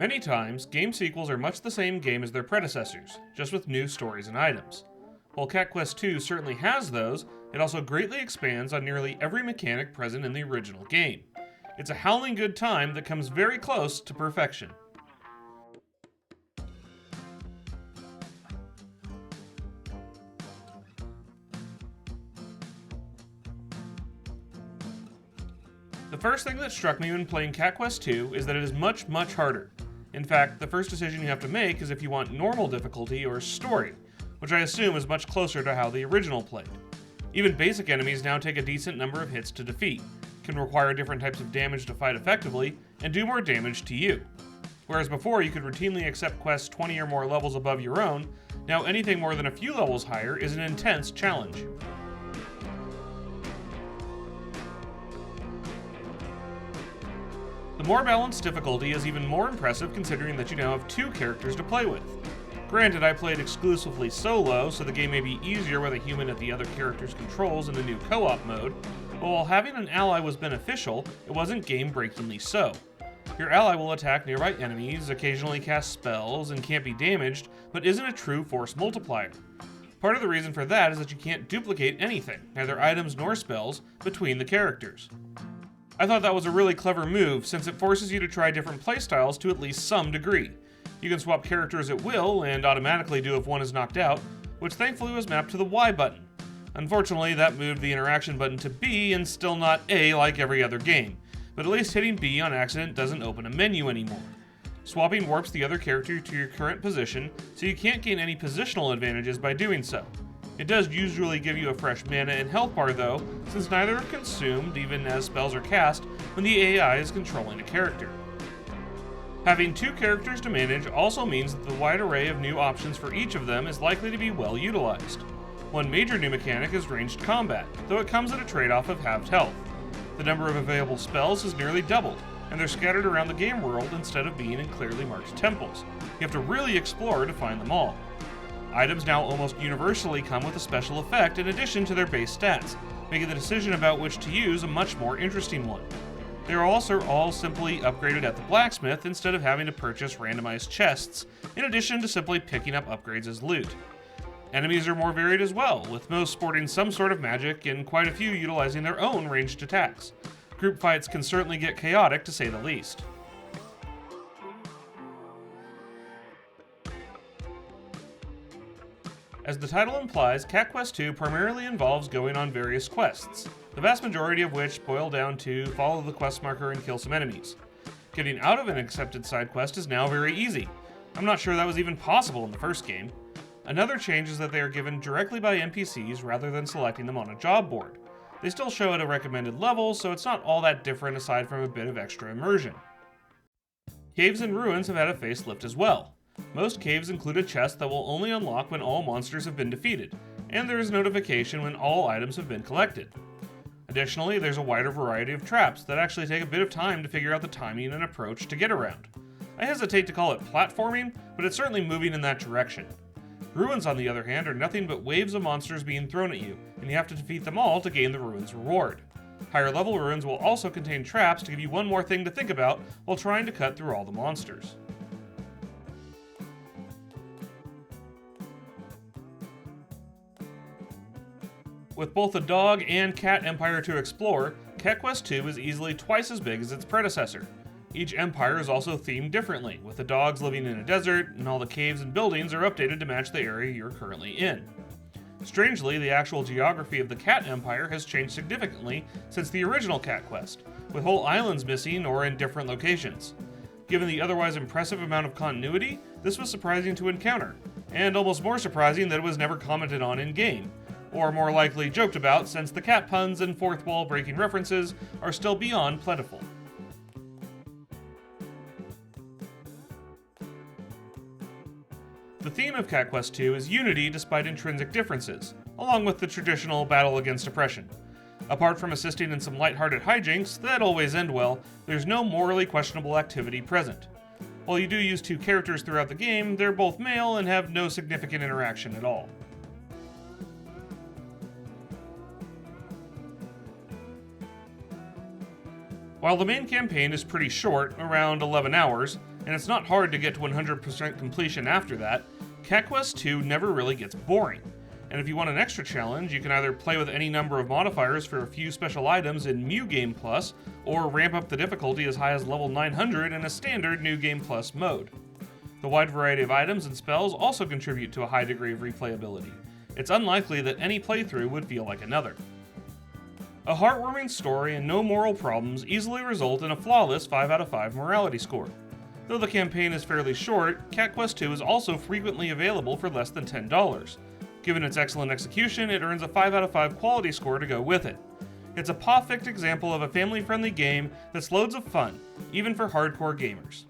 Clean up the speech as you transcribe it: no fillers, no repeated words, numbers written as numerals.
Many times, game sequels are much the same game as their predecessors, just with new stories and items. While Cat Quest II certainly has those, it also greatly expands on nearly every mechanic present in the original game. It's a howling good time that comes very close to perfection. The first thing that struck me when playing Cat Quest II is that it is much, much harder. In fact, the first decision you have to make is if you want normal difficulty or story, which I assume is much closer to how the original played. Even basic enemies now take a decent number of hits to defeat, can require different types of damage to fight effectively, and do more damage to you. Whereas before you could routinely accept quests 20 or more levels above your own, now anything more than a few levels higher is an intense challenge. The more balanced difficulty is even more impressive considering that you now have two characters to play with. Granted, I played exclusively solo, so the game may be easier with a human at the other character's controls in the new co-op mode, but while having an ally was beneficial, it wasn't game-breakingly so. Your ally will attack nearby enemies, occasionally cast spells, and can't be damaged, but isn't a true force multiplier. Part of the reason for that is that you can't duplicate anything, neither items nor spells, between the characters. I thought that was a really clever move, since it forces you to try different playstyles to at least some degree. You can swap characters at will, and automatically do if one is knocked out, which thankfully was mapped to the Y button. Unfortunately, that moved the interaction button to B and still not A like every other game, but at least hitting B on accident doesn't open a menu anymore. Swapping warps the other character to your current position, so you can't gain any positional advantages by doing so. It does usually give you a fresh mana and health bar though, since neither are consumed even as spells are cast when the AI is controlling a character. Having two characters to manage also means that the wide array of new options for each of them is likely to be well utilized. One major new mechanic is ranged combat, though it comes at a trade-off of halved health. The number of available spells has nearly doubled, and they're scattered around the game world instead of being in clearly marked temples. You have to really explore to find them all. Items now almost universally come with a special effect in addition to their base stats, making the decision about which to use a much more interesting one. They are also all simply upgraded at the blacksmith instead of having to purchase randomized chests, in addition to simply picking up upgrades as loot. Enemies are more varied as well, with most sporting some sort of magic and quite a few utilizing their own ranged attacks. Group fights can certainly get chaotic to say the least. As the title implies, Cat Quest II primarily involves going on various quests, the vast majority of which boil down to follow the quest marker and kill some enemies. Getting out of an accepted side quest is now very easy. I'm not sure that was even possible in the first game. Another change is that they are given directly by NPCs rather than selecting them on a job board. They still show at a recommended level, so it's not all that different aside from a bit of extra immersion. Caves and ruins have had a facelift as well. Most caves include a chest that will only unlock when all monsters have been defeated, and there is notification when all items have been collected. Additionally, there's a wider variety of traps that actually take a bit of time to figure out the timing and approach to get around. I hesitate to call it platforming, but it's certainly moving in that direction. Ruins, on the other hand, are nothing but waves of monsters being thrown at you, and you have to defeat them all to gain the ruins reward. Higher level ruins will also contain traps to give you one more thing to think about while trying to cut through all the monsters. With both a dog and cat empire to explore, Cat Quest II is easily twice as big as its predecessor. Each empire is also themed differently, with the dogs living in a desert, and all the caves and buildings are updated to match the area you're currently in. Strangely, the actual geography of the Cat Empire has changed significantly since the original Cat Quest, with whole islands missing or in different locations. Given the otherwise impressive amount of continuity, this was surprising to encounter, and almost more surprising that it was never commented on in-game, or more likely joked about since the cat puns and fourth wall breaking references are still beyond plentiful. The theme of Cat Quest II is unity despite intrinsic differences, along with the traditional battle against oppression. Apart from assisting in some lighthearted hijinks that always end well, there's no morally questionable activity present. While you do use two characters throughout the game, they're both male and have no significant interaction at all. While the main campaign is pretty short, around 11 hours, and it's not hard to get to 100% completion after that, Cat Quest 2 never really gets boring. And if you want an extra challenge, you can either play with any number of modifiers for a few special items in New Game Plus, or ramp up the difficulty as high as level 900 in a standard New Game Plus mode. The wide variety of items and spells also contribute to a high degree of replayability. It's unlikely that any playthrough would feel like another. A heartwarming story and no moral problems easily result in a flawless 5 out of 5 morality score. Though the campaign is fairly short, Cat Quest 2 is also frequently available for less than $10. Given its excellent execution, it earns a 5 out of 5 quality score to go with it. It's a perfect example of a family-friendly game that's loads of fun, even for hardcore gamers.